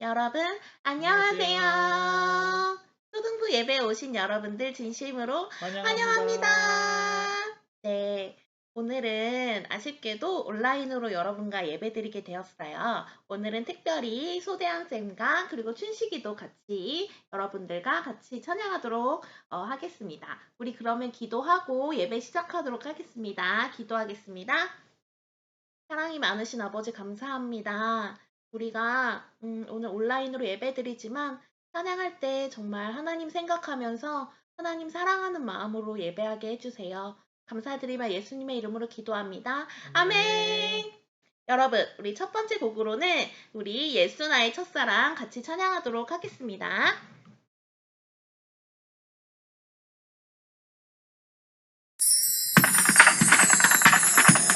여러분, 안녕하세요. 안녕하세요. 초등부 예배에 오신 여러분들 진심으로 환영합니다. 환영합니다. 네, 오늘은 아쉽게도 온라인으로 여러분과 예배드리게 되었어요. 오늘은 특별히 소대항쌤과 그리고 춘식이도 같이 여러분들과 같이 찬양하도록 하겠습니다. 우리 그러면 기도하고 예배 시작하도록 하겠습니다. 기도하겠습니다. 사랑이 많으신 아버지 감사합니다. 우리가 오늘 온라인으로 예배드리지만 찬양할 때 정말 하나님 생각하면서 하나님 사랑하는 마음으로 예배하게 해주세요. 감사드리며 예수님의 이름으로 기도합니다. 아멘. 여러분, 우리 첫 번째 곡으로는 우리 예수 나의 첫사랑 같이 찬양하도록 하겠습니다.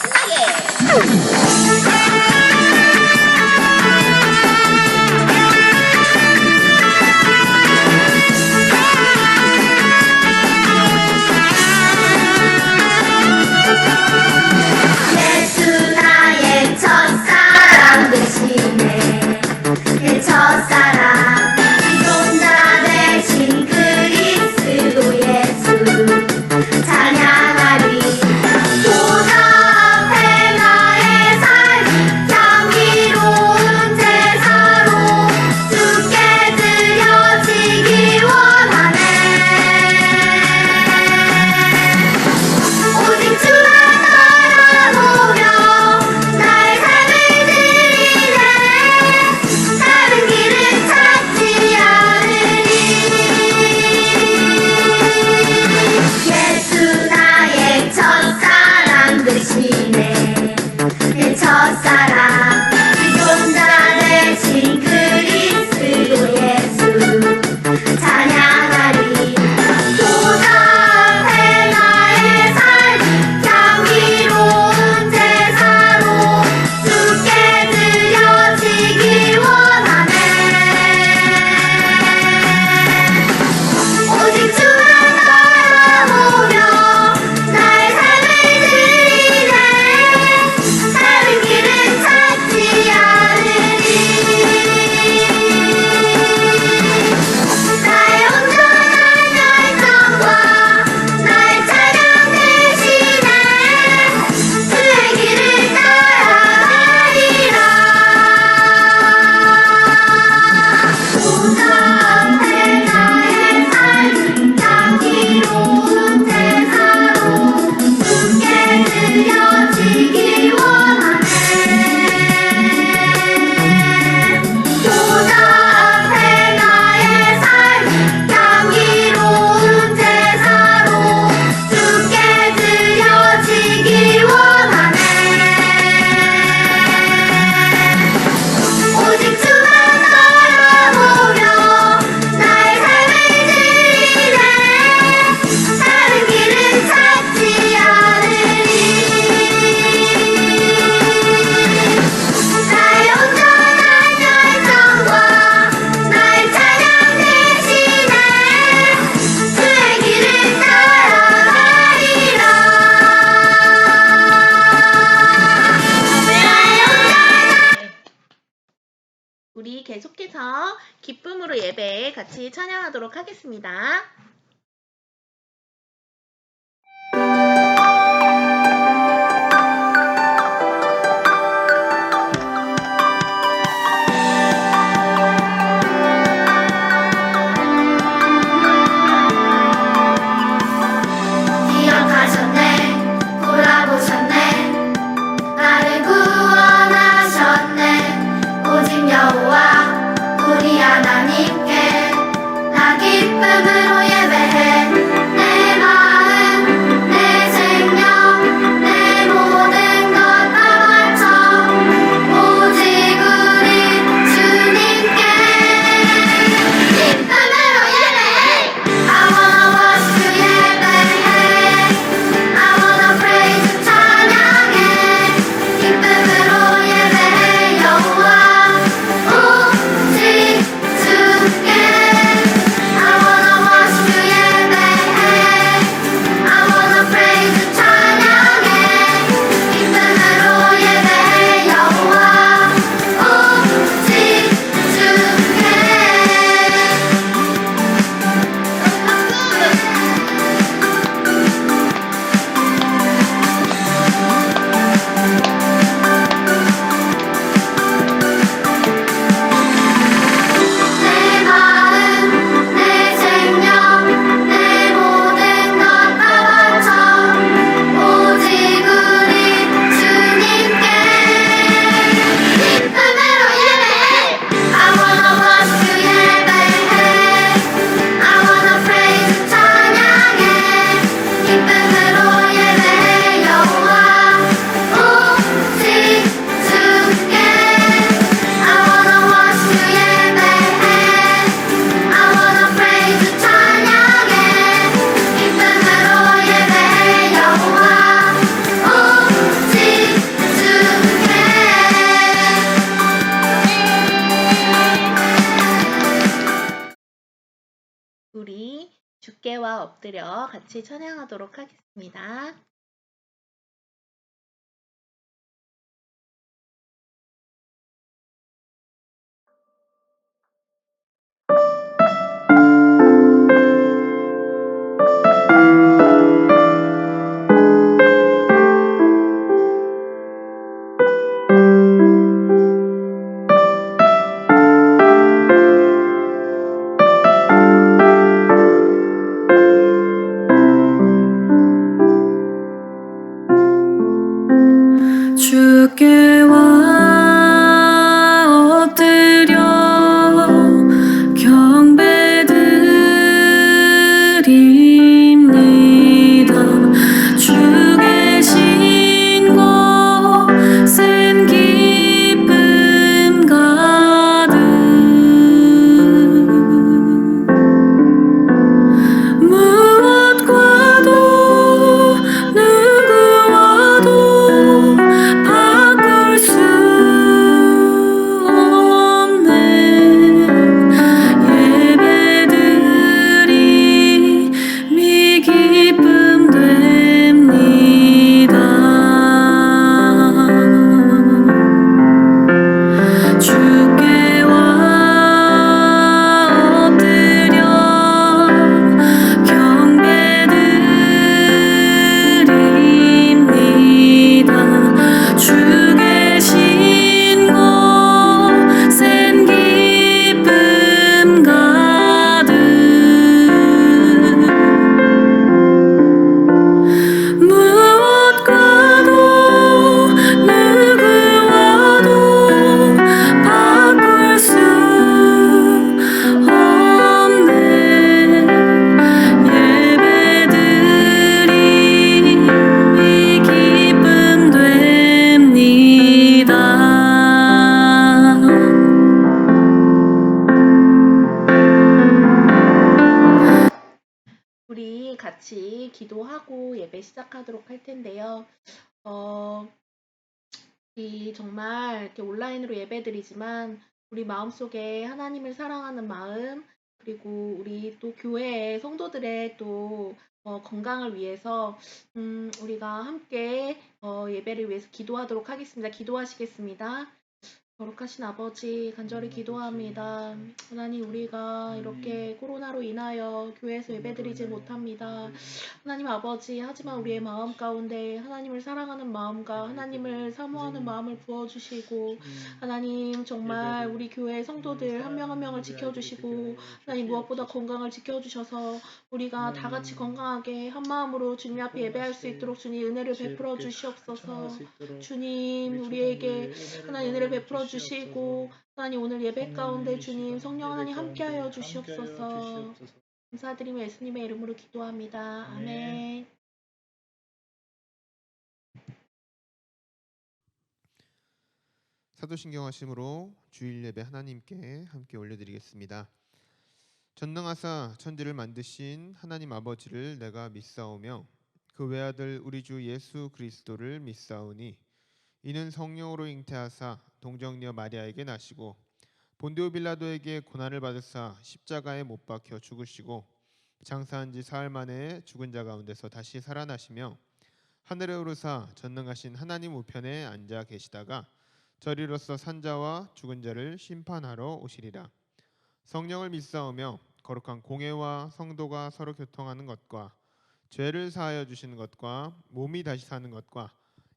신나게! 예수 나의 첫사랑 되시네. 내 첫사랑 기존자 되신 그리스도 예수 찬양하리. 보좌 앞에 나의 삶 향기로운 제사로 주께 드려지기 원하네. 오직 주만 바라보며 나의 삶을 드리네. 다른 길을 찾지 않으리. 예수 나의 첫사랑 되시네. 내 첫사랑 기존자 되신 그리스도 예수 찬양하리. 보좌 앞에 나의 삶 향기로운 제사로 주께 드려지기 원하네. 오직 주만 바라보며 나의 삶을 드리네. 다른 길은 찾지 않으리. 나의 온전한 열정과 나의 찬양 대신에 주의 길을 따라가리라. 보좌 앞에 나의 삶 향기로운 제사로 주께 드려지기 원하네. 보좌 앞에 나의 삶 향기로운 제사로 주께 드려지기 원하네. 오직 주만 바라보며 나의 삶을 드리네. 다른 길은 찾지 않으리. 나의 온전한 열정과 나의 찬양 대신에 주의 길을 따라가리라. 우리 계속해서 기쁨으로 예배 같이 찬양하도록 하겠습니다. 기억하셨네. 돌아보셨네. 나를 구원하셨네. 오직 여호와 우리 하나님께 나 기쁨으로 예배 주께와 엎드려 같이 찬양하도록 하겠습니다. 주께와 엎드려 경배드립니다. 주 계신 곳엔 기쁨 가득 무엇과도 누구와도 바꿀 수 없는 예배드림이 기쁨 됩니다. 주께와 엎드려 경배드립니다. 주 계신 곳엔 기쁨 가득 무엇과도 누구와도 바꿀 수 없는 예배드림이 기쁨 됩니다. 우리 같이 기도하고 예배 시작하도록 할 텐데요. 이 정말 이렇게 온라인으로 예배드리지만 우리 마음속에 하나님을 사랑하는 마음, 그리고 우리 또 교회의 성도들의 또 건강을 위해서 우리가 함께 예배를 위해서 기도하도록 하겠습니다. 기도하시겠습니다. 거룩하신 아버지, 간절히 기도합니다. 하나님, 우리가 이렇게 코로나로 인하여 교회에서 예배드리지 못합니다. 하나님 아버지, 하지만 우리의 마음 가운데 하나님을 사랑하는 마음과 하나님을 사모하는 마음을 부어주시고, 하나님 정말 우리 교회 성도들 한 명 한 명을 지켜주시고, 하나님 무엇보다 건강을 지켜주셔서 우리가 다 같이 건강하게 한 마음으로 주님 앞에 예배할 수 있도록 주님 은혜를 베풀어 주시옵소서. 주님, 우리에게 하나님 은혜를 베풀어 주시고, 하나님 오늘 예배 가운데 주님 성령 하나님 함께하여 주시옵소서. 감사드리며 예수님의 이름으로 기도합니다. 아멘. 사도신경 하심으로 주일 예배 하나님께 함께 올려드리겠습니다. 전능하사 천지를 만드신 하나님 아버지를 내가 믿사오며 그 외아들 우리 주 예수 그리스도를 믿사오니 이는 성령으로 잉태하사 동정녀 마리아에게 나시고 본디오 빌라도에게 고난을 받으사 십자가에 못 박혀 죽으시고 장사한 지 사흘 만에 죽은 자 가운데서 다시 살아나시며 하늘에 오르사 전능하신 하나님 우편에 앉아 계시다가 저리로서 산자와 죽은 자를 심판하러 오시리라. 성령을 믿사오며 거룩한 공회와 성도가 서로 교통하는 것과 죄를 사하여 주시는 것과 몸이 다시 사는 것과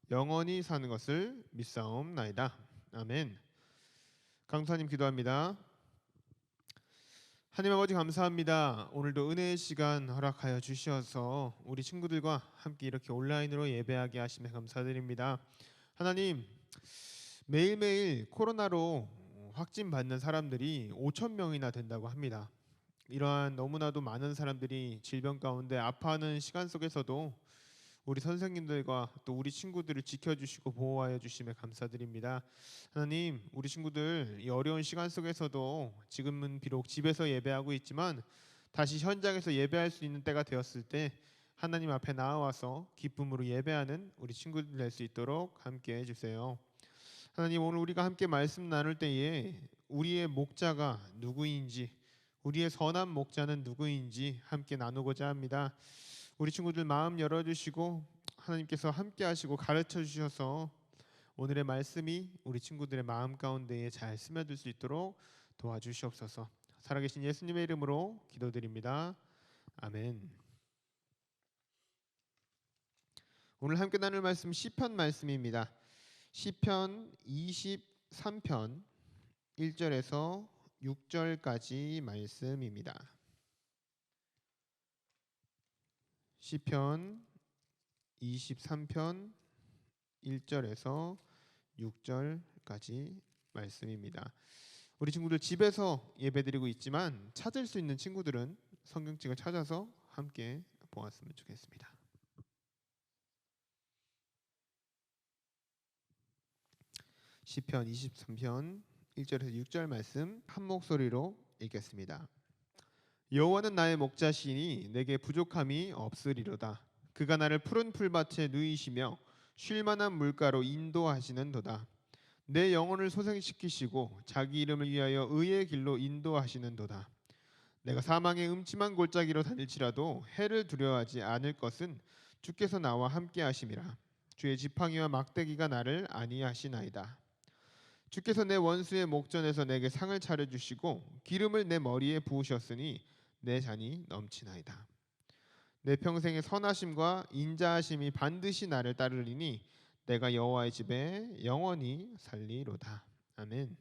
영원히 사는 것을 믿사옵나이다. 아멘. 강사님 기도합니다. 하나님 아버지 감사합니다. 오늘도 은혜의 시간 허락하여 주셔서 우리 친구들과 함께 이렇게 온라인으로 예배하게 하심에 감사드립니다. 하나님, 매일매일 코로나로 확진받는 사람들이 5천 명이나 된다고 합니다. 이러한 너무나도 많은 사람들이 질병 가운데 아파하는 시간 속에서도 우리 선생님들과 또 우리 친구들을 지켜주시고 보호하여 주심에 감사드립니다. 하나님, 우리 친구들 이 어려운 시간 속에서도 지금은 비록 집에서 예배하고 있지만 다시 현장에서 예배할 수 있는 때가 되었을 때 하나님 앞에 나와서 기쁨으로 예배하는 우리 친구들 될 수 있도록 함께 해주세요. 하나님, 오늘 우리가 함께 말씀 나눌 때에 우리의 목자가 누구인지, 우리의 선한 목자는 누구인지 함께 나누고자 합니다. 우리 친구들 마음 열어주시고 하나님께서 함께 하시고 가르쳐 주셔서 오늘의 말씀이 우리 친구들의 마음 가운데에 잘 스며들 수 있도록 도와주시옵소서. 살아계신 예수님의 이름으로 기도드립니다. 아멘. 오늘 함께 나눌 말씀 시편 말씀입니다. 시편 23편 1절에서 6절까지 말씀입니다. 시편 23편 1절에서 6절까지 말씀입니다. 우리 친구들 집에서 예배드리고 있지만 찾을 수 있는 친구들은 성경책을 찾아서 함께 보았으면 좋겠습니다. 시편 23편 1절에서 6절 말씀 한 목소리로 읽겠습니다. 여호와는 나의 목자시니 내게 부족함이 없으리로다. 그가 나를 푸른 풀밭에 누이시며 쉴 만한 물가로 인도하시는도다. 내 영혼을 소생시키시고 자기 이름을 위하여 의의 길로 인도하시는도다. 내가 사망의 음침한 골짜기로 다닐지라도 해를 두려워하지 않을 것은 주께서 나와 함께 하심이라. 주의 지팡이와 막대기가 나를 안위하시나이다. 주께서 내 원수의 목전에서 내게 상을 차려주시고 기름을 내 머리에 부으셨으니 내 잔이 넘치나이다. 내 평생의 선하심과 인자하심이 반드시 나를 따르리니 내가 여호와의 집에 영원히 살리로다. 아멘.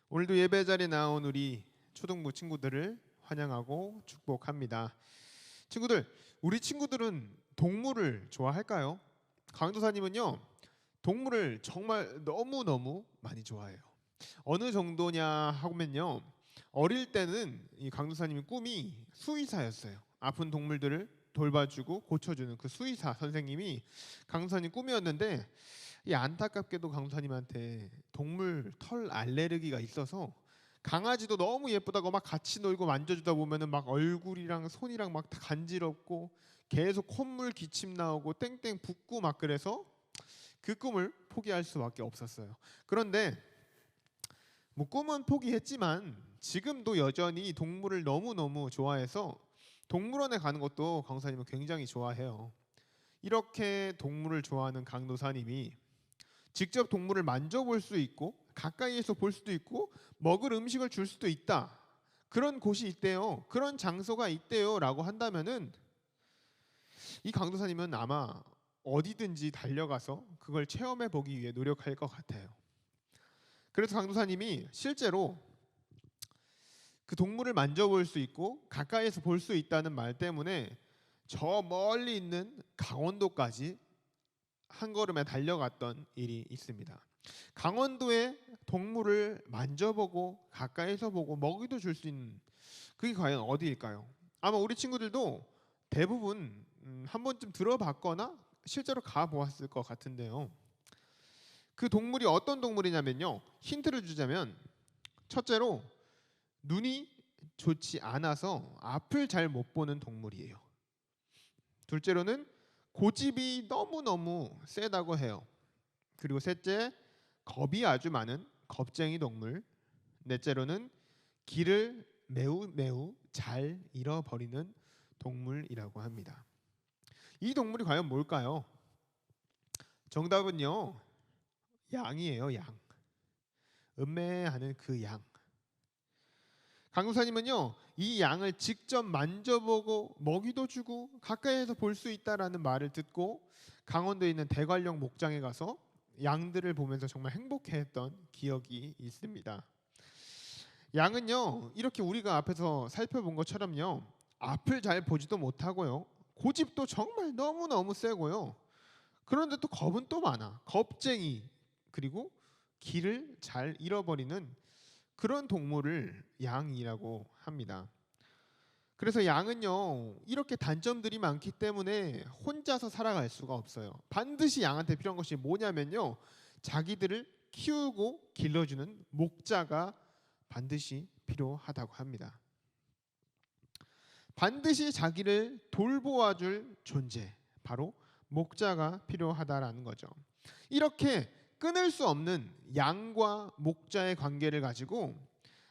오늘도 예배 자리에 나온 우리 초등부 친구들을 환영하고 축복합니다. 친구들, 우리 친구들은 동물을 좋아할까요? 강도사님은요, 동물을 정말 너무너무 많이 좋아해요. 어느 정도냐 하면요, 어릴 때는 이 강도사님의 꿈이 수의사였어요. 아픈 동물들을 돌봐주고 고쳐주는 그 수의사 선생님이 강도사님 꿈이었는데, 이 안타깝게도 강도사님한테 동물 털 알레르기가 있어서 강아지도 너무 예쁘다고 막 같이 놀고 만져주다 보면은 막 얼굴이랑 손이랑 막 다 간지럽고 계속 콧물 기침 나오고 땡땡 붓고 막 그래서 그 꿈을 포기할 수밖에 없었어요. 그런데 뭐 꿈은 포기했지만 지금도 여전히 동물을 너무너무 좋아해서 동물원에 가는 것도 강도사님은 굉장히 좋아해요. 이렇게 동물을 좋아하는 강도사님이 직접 동물을 만져볼 수 있고 가까이에서 볼 수도 있고 먹을 음식을 줄 수도 있다. 그런 곳이 있대요. 그런 장소가 있대요. 라고 한다면은 이 강도사님은 아마 어디든지 달려가서 그걸 체험해 보기 위해 노력할 것 같아요. 그래서 강도사님이 실제로 그 동물을 만져볼 수 있고 가까이에서 볼 수 있다는 말 때문에 저 멀리 있는 강원도까지 한 걸음에 달려갔던 일이 있습니다. 강원도에 동물을 만져보고 가까이서 보고 먹이도 줄 수 있는 그게 과연 어디일까요? 아마 우리 친구들도 대부분 한 번쯤 들어봤거나 실제로 가보았을 것 같은데요. 그 동물이 어떤 동물이냐면요, 힌트를 주자면 첫째로 눈이 좋지 않아서 앞을 잘 못 보는 동물이에요. 둘째로는 고집이 너무너무 세다고 해요. 그리고 셋째, 겁이 아주 많은 겁쟁이 동물. 넷째로는 길을 매우 잘 잃어버리는 동물이라고 합니다. 이 동물이 과연 뭘까요? 정답은요, 양이에요. 양. 음매하는 그 양. 강도사님은요, 이 양을 직접 만져보고 먹이도 주고 가까이에서 볼 수 있다라는 말을 듣고 강원도에 있는 대관령 목장에 가서 양들을 보면서 정말 행복해했던 기억이 있습니다. 양은요, 이렇게 우리가 앞에서 살펴본 것처럼요, 앞을 잘 보지도 못하고요, 고집도 정말 너무너무 세고요, 그런데 또 겁은 또 많아. 겁쟁이, 그리고 길을 잘 잃어버리는 그런 동물을 양이라고 합니다. 그래서 양은요, 이렇게 단점들이 많기 때문에 혼자서 살아갈 수가 없어요. 반드시 양한테 필요한 것이 뭐냐면요, 자기들을 키우고 길러주는 목자가 반드시 필요하다고 합니다. 반드시 자기를 돌보아줄 존재, 바로 목자가 필요하다라는 거죠. 이렇게 끊을 수 없는 양과 목자의 관계를 가지고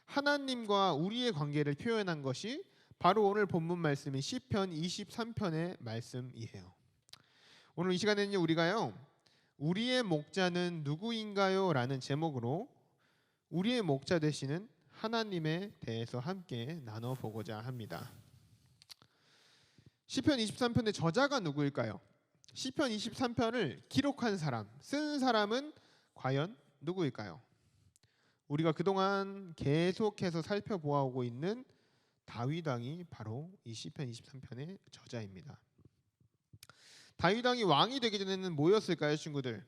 하나님과 우리의 관계를 표현한 것이 바로 오늘 본문 말씀인 시편 23편의 말씀이에요. 오늘 이 시간에는 우리가요, 우리의 목자는 누구인가요? 라는 제목으로 우리의 목자 되시는 하나님에 대해서 함께 나눠보고자 합니다. 시편 23편의 저자가 누구일까요? 시편 23편을 기록한 사람, 쓴 사람은 과연 누구일까요? 우리가 그동안 계속해서 살펴보아오고 있는 다윗 왕이 바로 이 시편 23편의 저자입니다. 다윗 왕이 왕이 되기 전에는 뭐였을까요, 친구들?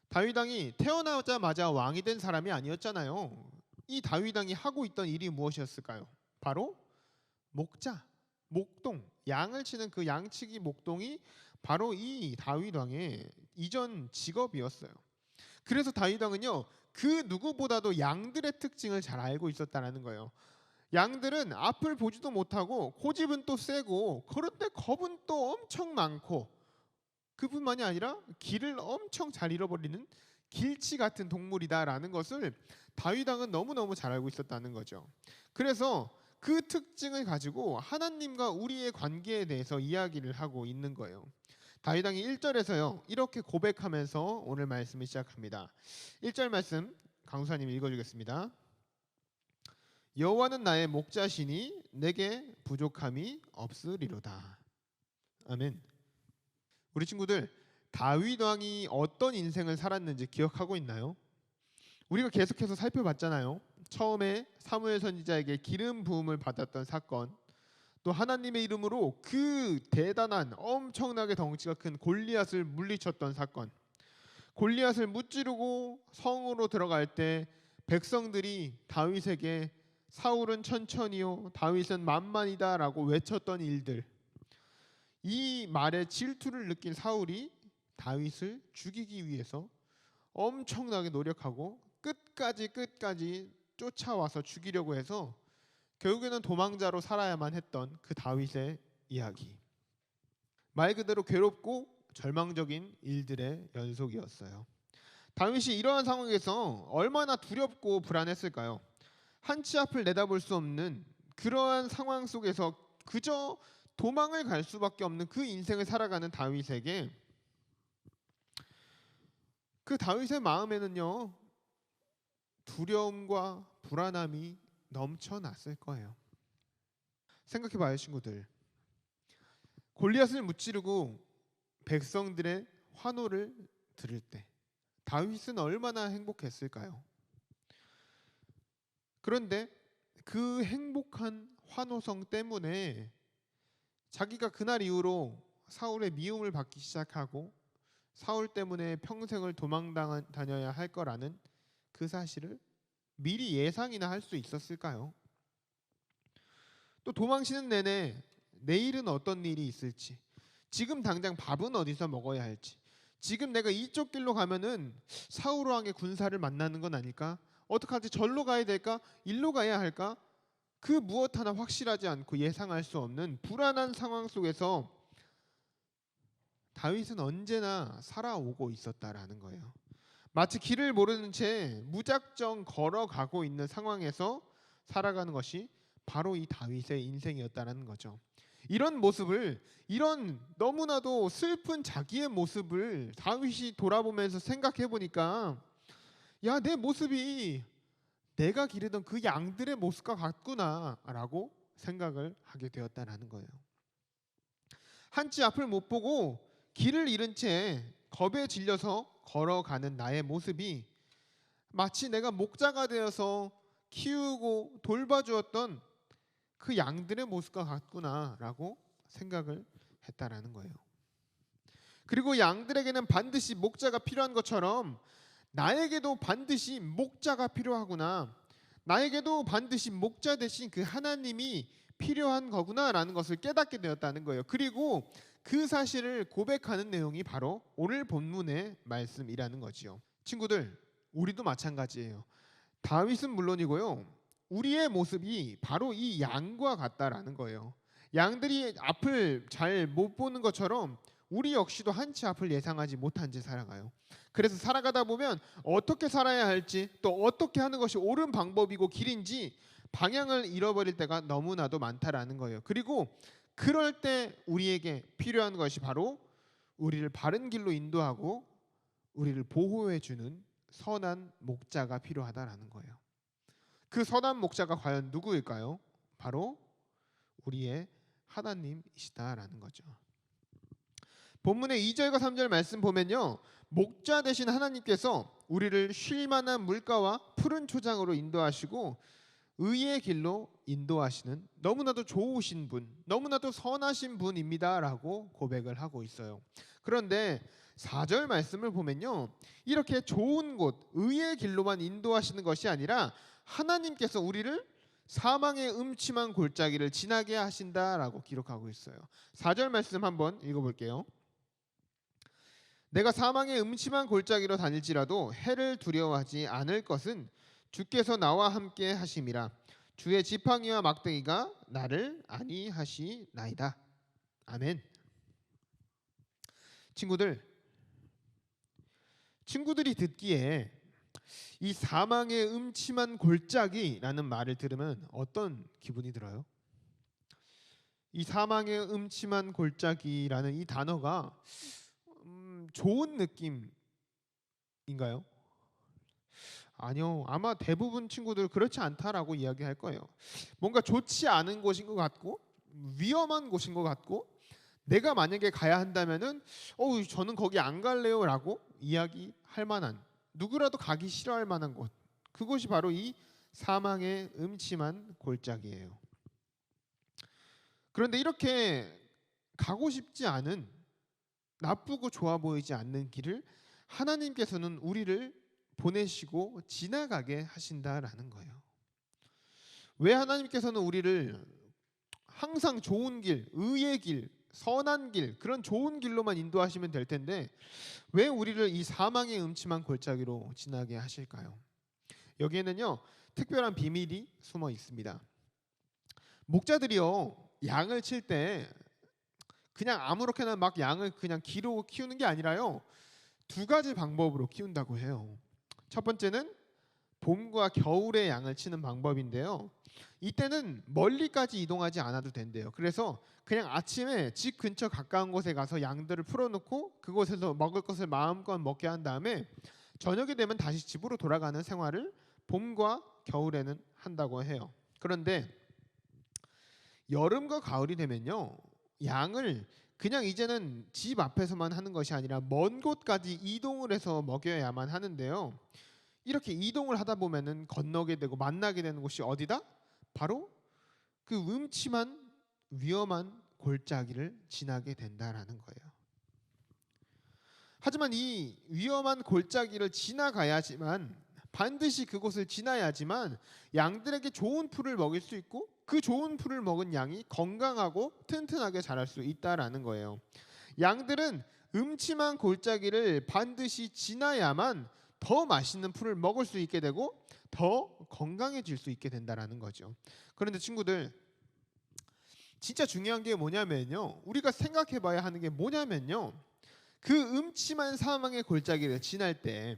다윗 왕이 태어나자마자 왕이 된 사람이 아니었잖아요. 이 다윗 왕이 하고 있던 일이 무엇이었을까요? 바로 목자, 목동, 양을 치는 그 양치기 목동이 바로 이 다윗 왕의 이전 직업이었어요. 그래서 다윗 왕은요, 그 누구보다도 양들의 특징을 잘 알고 있었다는 거예요. 양들은 앞을 보지도 못하고 고집은 또 세고 그런데 겁은 또 엄청 많고, 그뿐만이 아니라 길을 엄청 잘 잃어버리는 길치 같은 동물이다라는 것을 다윗 왕은 너무너무 잘 알고 있었다는 거죠. 그래서 그 특징을 가지고 하나님과 우리의 관계에 대해서 이야기를 하고 있는 거예요. 다윗 왕이 1절에서요 이렇게 고백하면서 오늘 말씀을 시작합니다. 1절 말씀 강수사님 읽어주겠습니다. 여호와는 나의 목자시니 내게 부족함이 없으리로다. 아멘. 우리 친구들, 다윗 왕이 어떤 인생을 살았는지 기억하고 있나요? 우리가 계속해서 살펴봤잖아요. 처음에 사무엘 선지자에게 기름 부음을 받았던 사건, 또 하나님의 이름으로 그 대단한 엄청나게 덩치가 큰 골리앗을 물리쳤던 사건, 골리앗을 무찌르고 성으로 들어갈 때 백성들이 다윗에게 사울은 천천히요 다윗은 만만이다 라고 외쳤던 일들, 이 말에 질투를 느낀 사울이 다윗을 죽이기 위해서 엄청나게 노력하고 끝까지 쫓아와서 죽이려고 해서 결국에는 도망자로 살아야만 했던 그 다윗의 이야기, 말 그대로 괴롭고 절망적인 일들의 연속이었어요. 다윗이 이러한 상황에서 얼마나 두렵고 불안했을까요? 한치 앞을 내다볼 수 없는 그러한 상황 속에서 그저 도망을 갈 수밖에 없는 그 인생을 살아가는 다윗에게, 그 다윗의 마음에는요 두려움과 불안함이 넘쳐났을 거예요. 생각해봐요, 친구들. 골리앗을 무찌르고 백성들의 환호를 들을 때 다윗은 얼마나 행복했을까요? 그런데 그 행복한 환호성 때문에 자기가 그날 이후로 사울의 미움을 받기 시작하고 사울 때문에 평생을 다녀야 할 거라는 그 사실을 미리 예상이나 할 수 있었을까요? 또 도망치는 내내 내일은 어떤 일이 있을지, 지금 당장 밥은 어디서 먹어야 할지, 지금 내가 이쪽 길로 가면은 사울 왕의 군사를 만나는 건 아닐까? 어떡하지? 절로 가야 될까? 일로 가야 할까? 그 무엇 하나 확실하지 않고 예상할 수 없는 불안한 상황 속에서 다윗은 언제나 살아오고 있었다라는 거예요. 마치 길을 모르는 채 무작정 걸어가고 있는 상황에서 살아가는 것이 바로 이 다윗의 인생이었다는 거죠. 이런 모습을, 이런 너무나도 슬픈 자기의 모습을 다윗이 돌아보면서 생각해 보니까, 야, 내 모습이 내가 기르던 그 양들의 모습과 같구나 라고 생각을 하게 되었다는 거예요. 한치 앞을 못 보고 길을 잃은 채 겁에 질려서 걸어가는 나의 모습이 마치 내가 목자가 되어서 키우고 돌봐주었던 그 양들의 모습과 같구나 라고 생각을 했다라는 거예요. 그리고 양들에게는 반드시 목자가 필요한 것처럼 나에게도 반드시 목자가 필요하구나, 나에게도 반드시 목자 대신 그 하나님이 필요한 거구나라는 것을 깨닫게 되었다는 거예요. 그리고 그 사실을 고백하는 내용이 바로 오늘 본문의 말씀이라는 거지요. 친구들, 우리도 마찬가지예요. 다윗은 물론이고요, 우리의 모습이 바로 이 양과 같다라는 거예요. 양들이 앞을 잘 못 보는 것처럼 우리 역시도 한치 앞을 예상하지 못한 채 살아가요. 그래서 살아가다 보면 어떻게 살아야 할지, 또 어떻게 하는 것이 옳은 방법이고 길인지 방향을 잃어버릴 때가 너무나도 많다라는 거예요. 그리고 그럴 때 우리에게 필요한 것이 바로 우리를 바른 길로 인도하고 우리를 보호해 주는 선한 목자가 필요하다라는 거예요. 그 선한 목자가 과연 누구일까요? 바로 우리의 하나님이시다라는 거죠. 본문의 2절과 3절 말씀 보면요, 목자 되신 하나님께서 우리를 쉴 만한 물가와 푸른 초장으로 인도하시고 의의 길로 인도하시는 너무나도 좋으신 분, 너무나도 선하신 분입니다라고 고백을 하고 있어요. 그런데 4절 말씀을 보면요, 이렇게 좋은 곳, 의의 길로만 인도하시는 것이 아니라 하나님께서 우리를 사망의 음침한 골짜기를 지나게 하신다라고 기록하고 있어요. 4절 말씀 한번 읽어볼게요. 내가 사망의 음침한 골짜기로 다닐지라도 해를 두려워하지 않을 것은 주께서 나와 함께 하심이라. 주의 지팡이와 막대기가 나를 안위하시나이다. 아멘. 친구들이 듣기에 이 사망의 음침한 골짜기라는 말을 들으면 어떤 기분이 들어요? 이 사망의 음침한 골짜기라는 이 단어가 좋은 느낌인가요? 아니요. 아마 대부분 친구들 그렇지 않다라고 이야기할 거예요. 뭔가 좋지 않은 곳인 것 같고 위험한 곳인 것 같고 내가 만약에 가야 한다면은 저는 거기 안 갈래요라고 이야기할 만한, 누구라도 가기 싫어할 만한 곳, 그곳이 바로 이 사망의 음침한 골짜기예요. 그런데 이렇게 가고 싶지 않은, 나쁘고 좋아 보이지 않는 길을 하나님께서는 우리를 보내시고 지나가게 하신다라는 거예요. 왜 하나님께서는 우리를 항상 좋은 길, 의의 길, 선한 길, 그런 좋은 길로만 인도하시면 될 텐데 왜 우리를 이 사망의 음침한 골짜기로 지나게 하실까요? 여기에는요, 특별한 비밀이 숨어 있습니다. 목자들이요, 양을 칠 때 그냥 아무렇게나 막 양을 그냥 기로 키우는 게 아니라요, 두 가지 방법으로 키운다고 해요. 첫 번째는 봄과 겨울에 양을 치는 방법인데요, 이때는 멀리까지 이동하지 않아도 된대요. 그래서 그냥 아침에 집 근처 가까운 곳에 가서 양들을 풀어놓고 그곳에서 먹을 것을 마음껏 먹게 한 다음에 저녁이 되면 다시 집으로 돌아가는 생활을 봄과 겨울에는 한다고 해요. 그런데 여름과 가을이 되면요, 양을 그냥 이제는 집 앞에서만 하는 것이 아니라 먼 곳까지 이동을 해서 먹여야만 하는데요, 이렇게 이동을 하다 보면은 건너게 되고 만나게 되는 곳이 어디다? 바로 그 음침한 위험한 골짜기를 지나게 된다라는 거예요. 하지만 이 위험한 골짜기를 지나가야지만, 반드시 그곳을 지나야지만 양들에게 좋은 풀을 먹일 수 있고 그 좋은 풀을 먹은 양이 건강하고 튼튼하게 자랄 수 있다라는 거예요. 양들은 음침한 골짜기를 반드시 지나야만 더 맛있는 풀을 먹을 수 있게 되고 더 건강해질 수 있게 된다라는 거죠. 그런데 친구들, 진짜 중요한 게 뭐냐면요, 우리가 생각해 봐야 하는 게 뭐냐면요, 그 음침한 사망의 골짜기를 지날 때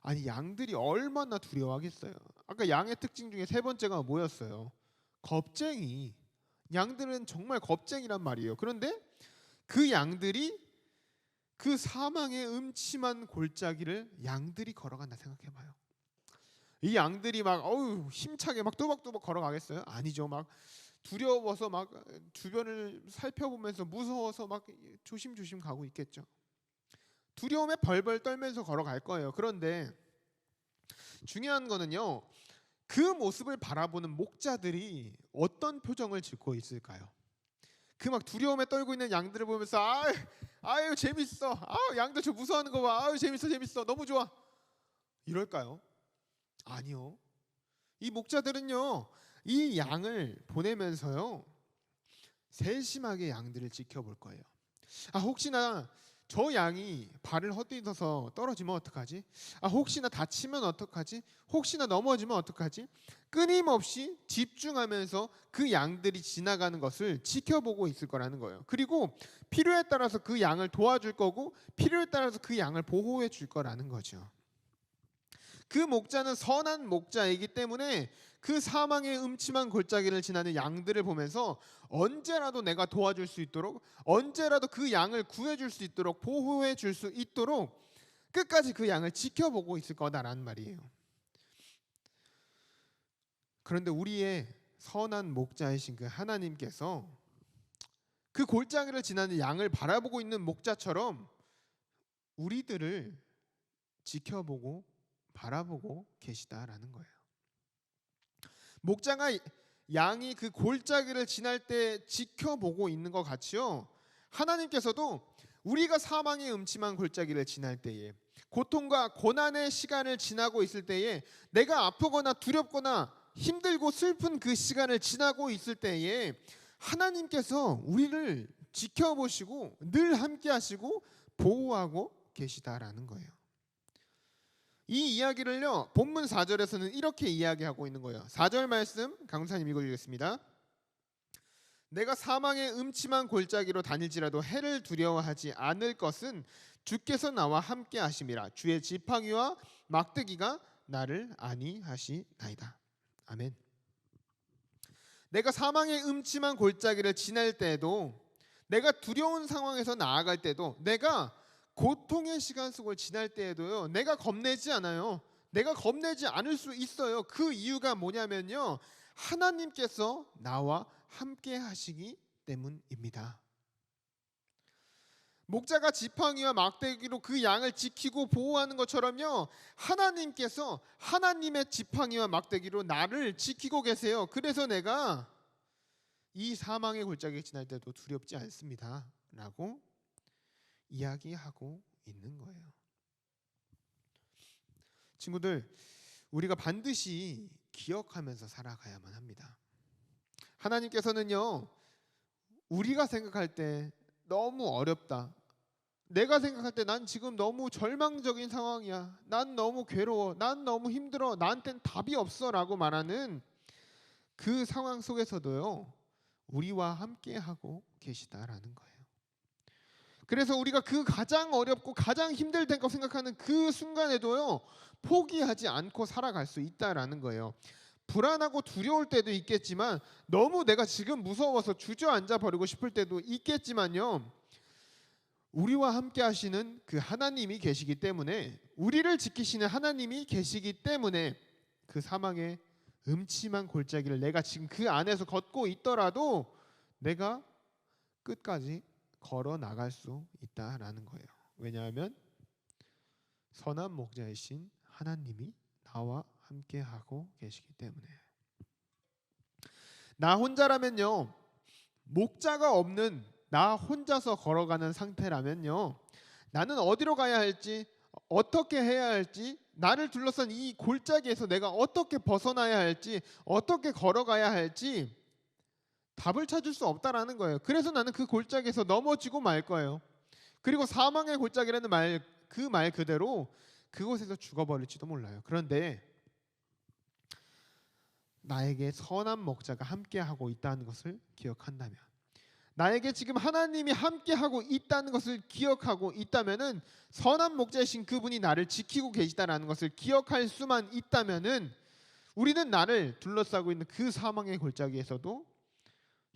아니 양들이 얼마나 두려워하겠어요. 아까 양의 특징 중에 세 번째가 뭐였어요? 겁쟁이. 양들은 정말 겁쟁이란 말이에요. 그런데 그 양들이 그 사망의 음침한 골짜기를 양들이 걸어간다 생각해봐요. 이 양들이 막 힘차게 막 또박또박 걸어가겠어요? 아니죠. 막 두려워서 막 주변을 살펴보면서 무서워서 막 조심조심 가고 있겠죠. 두려움에 벌벌 떨면서 걸어갈 거예요. 그런데 중요한 거는요, 그 모습을 바라보는 목자들이 어떤 표정을 짓고 있을까요? 그 막 두려움에 떨고 있는 양들을 보면서 아유 재밌어, 양들 저 무서워하는 거 봐, 재밌어 너무 좋아, 이럴까요? 아니요. 이 목자들은요, 이 양을 보내면서요 세심하게 양들을 지켜볼 거예요. 혹시나 저 양이 발을 헛디뎌서 떨어지면 어떡하지? 혹시나 다치면 어떡하지? 혹시나 넘어지면 어떡하지? 끊임없이 집중하면서 그 양들이 지나가는 것을 지켜보고 있을 거라는 거예요. 그리고 필요에 따라서 그 양을 도와줄 거고 필요에 따라서 그 양을 보호해 줄 거라는 거죠. 그 목자는 선한 목자이기 때문에 그 사망의 음침한 골짜기를 지나는 양들을 보면서 언제라도 내가 도와줄 수 있도록, 언제라도 그 양을 구해줄 수 있도록, 보호해 줄 수 있도록 끝까지 그 양을 지켜보고 있을 거다라는 말이에요. 그런데 우리의 선한 목자이신 그 하나님께서 그 골짜기를 지나는 양을 바라보고 있는 목자처럼 우리들을 지켜보고 바라보고 계시다라는 거예요. 목자가 양이 그 골짜기를 지날 때 지켜보고 있는 것 같이요, 하나님께서도 우리가 사망의 음침한 골짜기를 지날 때에, 고통과 고난의 시간을 지나고 있을 때에, 내가 아프거나 두렵거나 힘들고 슬픈 그 시간을 지나고 있을 때에 하나님께서 우리를 지켜보시고 늘 함께 하시고 보호하고 계시다라는 거예요. 이 이야기를요, 본문 4절에서는 이렇게 이야기하고 있는 거예요. 4절 말씀 강사님 읽어주겠습니다. 내가 사망의 음침한 골짜기로 다닐지라도 해를 두려워하지 않을 것은 주께서 나와 함께 하심이라. 주의 지팡이와 막대기가 나를 안위하시나이다. 아멘. 내가 사망의 음침한 골짜기를 지날 때에도, 내가 두려운 상황에서 나아갈 때도, 내가 고통의 시간 속을 지날 때에도요, 내가 겁내지 않아요. 내가 겁내지 않을 수 있어요. 그 이유가 뭐냐면요, 하나님께서 나와 함께 하시기 때문입니다. 목자가 지팡이와 막대기로 그 양을 지키고 보호하는 것처럼요, 하나님께서 하나님의 지팡이와 막대기로 나를 지키고 계세요. 그래서 내가 이 사망의 골짜기를 지날 때도 두렵지 않습니다 라고 이야기하고 있는 거예요. 친구들, 우리가 반드시 기억하면서 살아가야만 합니다. 하나님께서는요, 우리가 생각할 때 너무 어렵다, 내가 생각할 때 난 지금 너무 절망적인 상황이야, 난 너무 괴로워, 난 너무 힘들어, 나한텐 답이 없어 라고 말하는 그 상황 속에서도요, 우리와 함께 하고 계시다라는 거예요. 그래서 우리가 그 가장 어렵고 가장 힘들 때거 생각하는 그 순간에도요, 포기하지 않고 살아갈 수 있다라는 거예요. 불안하고 두려울 때도 있겠지만, 너무 내가 지금 무서워서 주저앉아 버리고 싶을 때도 있겠지만요, 우리와 함께 하시는 그 하나님이 계시기 때문에, 우리를 지키시는 하나님이 계시기 때문에 그 사망의 음침한 골짜기를 내가 지금 그 안에서 걷고 있더라도 내가 끝까지 걸어 나갈 수 있다라는 거예요. 왜냐하면 선한 목자이신 하나님이 나와 함께 하고 계시기 때문에. 나 혼자라면요, 목자가 없는 나 혼자서 걸어가는 상태라면요, 나는 어디로 가야 할지, 어떻게 해야 할지, 나를 둘러싼 이 골짜기에서 내가 어떻게 벗어나야 할지, 어떻게 걸어가야 할지 답을 찾을 수 없다라는 거예요. 그래서 나는 그 골짜기에서 넘어지고 말 거예요. 그리고 사망의 골짜기라는 말, 그 말 그대로 그곳에서 죽어버릴지도 몰라요. 그런데 나에게 선한 목자가 함께하고 있다는 것을 기억한다면, 나에게 지금 하나님이 함께하고 있다는 것을 기억하고 있다면은, 선한 목자이신 그분이 나를 지키고 계시다라는 것을 기억할 수만 있다면은, 우리는 나를 둘러싸고 있는 그 사망의 골짜기에서도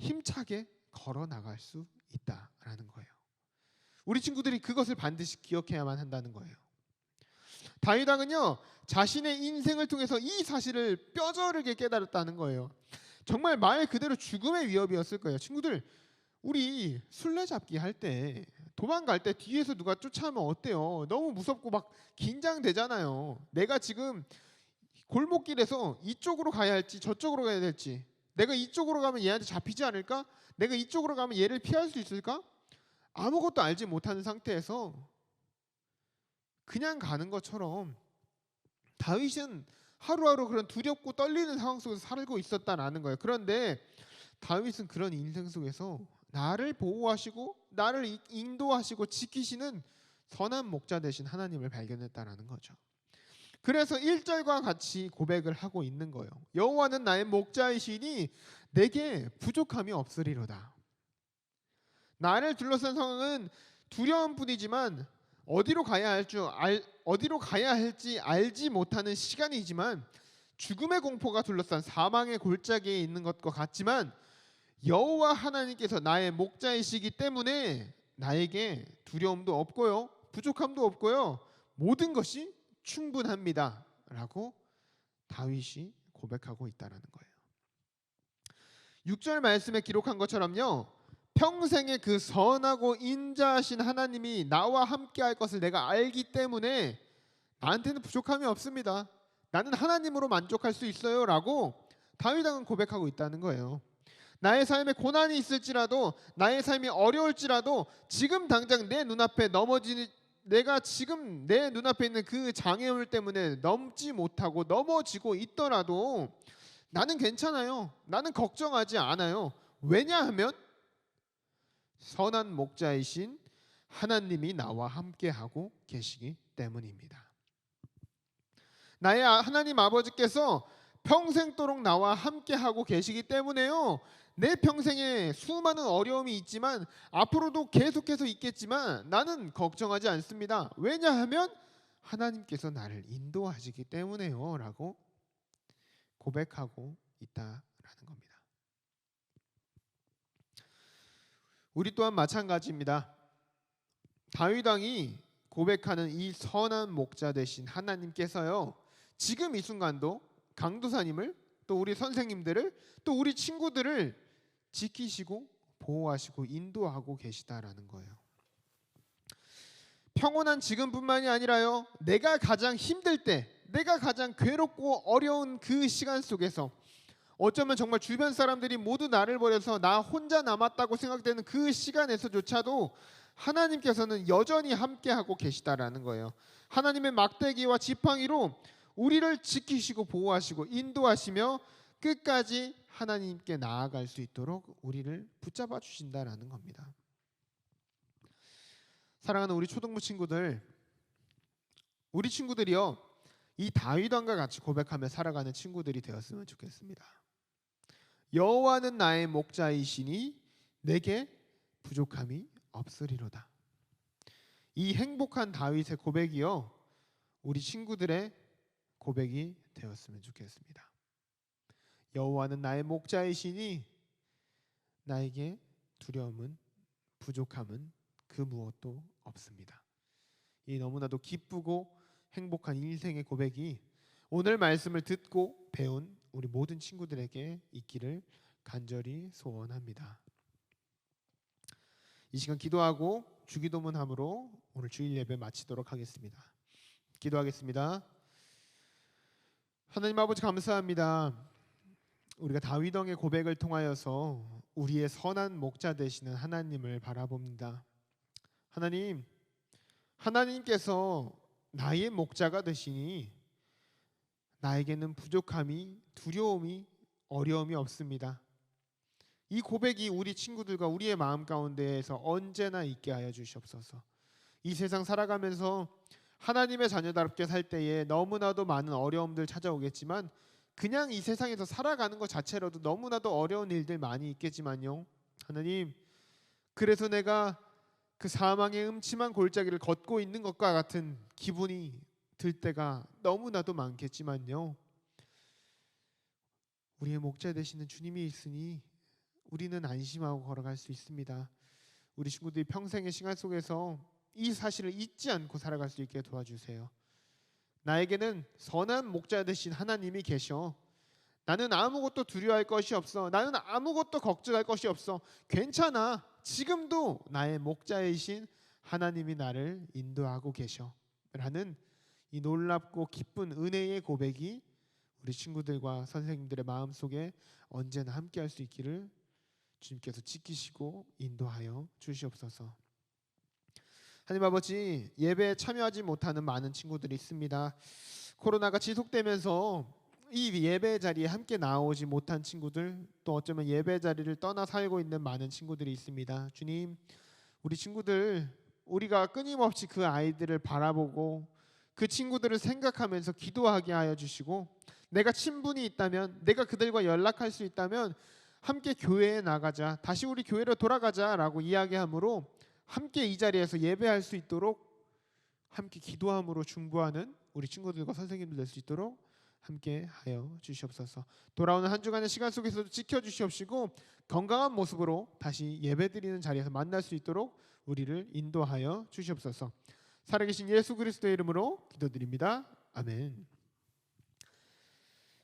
힘차게 걸어 나갈 수 있다라는 거예요. 우리 친구들이 그것을 반드시 기억해야만 한다는 거예요. 다윗 왕은요, 자신의 인생을 통해서 이 사실을 뼈저리게 깨달았다는 거예요. 정말 말 그대로 죽음의 위협이었을 거예요. 친구들, 우리 술래잡기 할 때, 도망갈 때 뒤에서 누가 쫓아오면 어때요? 너무 무섭고 막 긴장되잖아요. 내가 지금 골목길에서 이쪽으로 가야 할지 저쪽으로 가야 될지, 내가 이쪽으로 가면 얘한테 잡히지 않을까? 내가 이쪽으로 가면 얘를 피할 수 있을까? 아무것도 알지 못하는 상태에서 그냥 가는 것처럼 다윗은 하루하루 그런 두렵고 떨리는 상황 속에서 살고 있었다라는 거예요. 그런데 다윗은 그런 인생 속에서 나를 보호하시고 나를 인도하시고 지키시는 선한 목자 되신 하나님을 발견했다라는 거죠. 그래서 1절과 같이 고백을 하고 있는 거예요. 여호와는 나의 목자이시니 내게 부족함이 없으리로다. 나를 둘러싼 상황은 두려운 뿐이지만 어디로 가야 할지 알지 못하는 시간이지만 죽음의 공포가 둘러싼 사망의 골짜기에 있는 것과 같지만 여호와 하나님께서 나의 목자이시기 때문에 나에게 두려움도 없고요, 부족함도 없고요, 모든 것이 충분합니다 라고 다윗이 고백하고 있다는 거예요. 6절 말씀에 기록한 것처럼요, 평생에 그 선하고 인자하신 하나님이 나와 함께 할 것을 내가 알기 때문에 나한테는 부족함이 없습니다. 나는 하나님으로 만족할 수 있어요 라고 다윗왕은 고백하고 있다는 거예요. 나의 삶에 고난이 있을지라도, 나의 삶이 어려울지라도, 지금 당장 내 눈앞에 내가 지금 내 눈앞에 있는 그 장애물 때문에 넘지 못하고 넘어지고 있더라도 나는 괜찮아요. 나는 걱정하지 않아요. 왜냐하면 선한 목자이신 하나님이 나와 함께하고 계시기 때문입니다. 나의 하나님 아버지께서 평생도록 나와 함께하고 계시기 때문에요, 내 평생에 수많은 어려움이 있지만 앞으로도 계속해서 있겠지만 나는 걱정하지 않습니다. 왜냐하면 하나님께서 나를 인도하시기 때문에요 라고 고백하고 있다라는 겁니다. 우리 또한 마찬가지입니다. 다윗왕이 고백하는 이 선한 목자 되신 하나님께서요, 지금 이 순간도 강도사님을, 또 우리 선생님들을, 또 우리 친구들을 지키시고 보호하시고 인도하고 계시다라는 거예요. 평온한 지금뿐만이 아니라요, 내가 가장 힘들 때, 내가 가장 괴롭고 어려운 그 시간 속에서, 어쩌면 정말 주변 사람들이 모두 나를 버려서 나 혼자 남았다고 생각되는 그 시간에서조차도 하나님께서는 여전히 함께하고 계시다라는 거예요. 하나님의 막대기와 지팡이로 우리를 지키시고 보호하시고 인도하시며 끝까지 하나님께 나아갈 수 있도록 우리를 붙잡아 주신다라는 겁니다. 사랑하는 우리 초등부 친구들, 우리 친구들이요, 이 다윗왕과 같이 고백하며 살아가는 친구들이 되었으면 좋겠습니다. 여호와는 나의 목자이시니 내게 부족함이 없으리로다. 이 행복한 다윗의 고백이요, 우리 친구들의 고백이 되었으면 좋겠습니다. 여호와는 나의 목자이시니 나에게 두려움은, 부족함은 그 무엇도 없습니다. 이 너무나도 기쁘고 행복한 인생의 고백이 오늘 말씀을 듣고 배운 우리 모든 친구들에게 있기를 간절히 소원합니다. 이 시간 기도하고 주기도문함으로 오늘 주일 예배 마치도록 하겠습니다. 기도하겠습니다. 하나님 아버지, 감사합니다. 우리가 다윗왕의 고백을 통하여서 우리의 선한 목자 되시는 하나님을 바라봅니다. 하나님, 하나님께서 나의 목자가 되시니 나에게는 부족함이, 두려움이, 어려움이 없습니다. 이 고백이 우리 친구들과 우리의 마음 가운데에서 언제나 있게 하여 주시옵소서. 이 세상 살아가면서 하나님의 자녀답게 살 때에 너무나도 많은 어려움들 찾아오겠지만, 그냥 이 세상에서 살아가는 것 자체로도 너무나도 어려운 일들 많이 있겠지만요, 하나님, 그래서 내가 그 사망의 음침한 골짜기를 걷고 있는 것과 같은 기분이 들 때가 너무나도 많겠지만요, 우리의 목자 되시는 주님이 있으니 우리는 안심하고 걸어갈 수 있습니다. 우리 친구들이 평생의 시간 속에서 이 사실을 잊지 않고 살아갈 수 있게 도와주세요. 나에게는 선한 목자 되신 하나님이 계셔. 나는 아무것도 두려워할 것이 없어. 나는 아무것도 걱정할 것이 없어. 괜찮아. 지금도 나의 목자이신 하나님이 나를 인도하고 계셔. 라는 이 놀랍고 기쁜 은혜의 고백이 우리 친구들과 선생님들의 마음속에 언제나 함께할 수 있기를 주님께서 지키시고 인도하여 주시옵소서. 하나님 아버지, 예배에 참여하지 못하는 많은 친구들이 있습니다. 코로나가 지속되면서 이 예배 자리에 함께 나오지 못한 친구들, 또 어쩌면 예배 자리를 떠나 살고 있는 많은 친구들이 있습니다. 주님, 우리 친구들, 우리가 끊임없이 그 아이들을 바라보고 그 친구들을 생각하면서 기도하게 하여 주시고, 내가 친분이 있다면, 내가 그들과 연락할 수 있다면 함께 교회에 나가자, 다시 우리 교회로 돌아가자라고 이야기함으로 함께 이 자리에서 예배할 수 있도록, 함께 기도함으로 중보하는 우리 친구들과 선생님들 될 수 있도록 함께 하여 주시옵소서. 돌아오는 한 주간의 시간 속에서도 지켜주시옵시고, 건강한 모습으로 다시 예배드리는 자리에서 만날 수 있도록 우리를 인도하여 주시옵소서. 살아계신 예수 그리스도의 이름으로 기도드립니다. 아멘.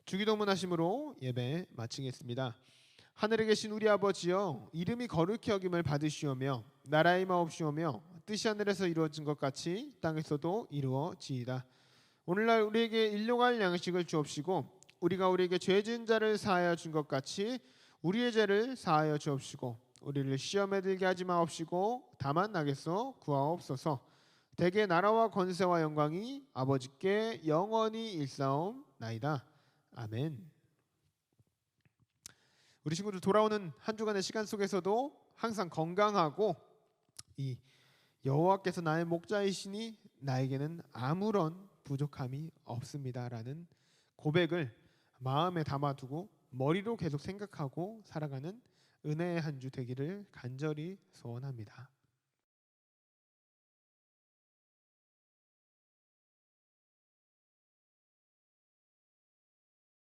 주기도문 하심으로 예배 마치겠습니다. 하늘에 계신 우리 아버지여, 이름이 거룩히 여김을 받으시오며 나라의 마옵시오며 뜻이 하늘에서 이루어진 것 같이 땅에서도 이루어지이다. 오늘날 우리에게 일용할 양식을 주옵시고, 우리가 우리에게 죄 지은 자를 사하여 준 것 같이 우리의 죄를 사하여 주옵시고, 우리를 시험에 들게 하지 마옵시고 다만 악에서 구하옵소서. 대개 나라와 권세와 영광이 아버지께 영원히 일사옵나이다. 아멘. 우리 친구들 돌아오는 한 주간의 시간 속에서도 항상 건강하고, 이 여호와께서 나의 목자이시니 나에게는 아무런 부족함이 없습니다라는 고백을 마음에 담아두고 머리로 계속 생각하고 살아가는 은혜의 한 주 되기를 간절히 소원합니다.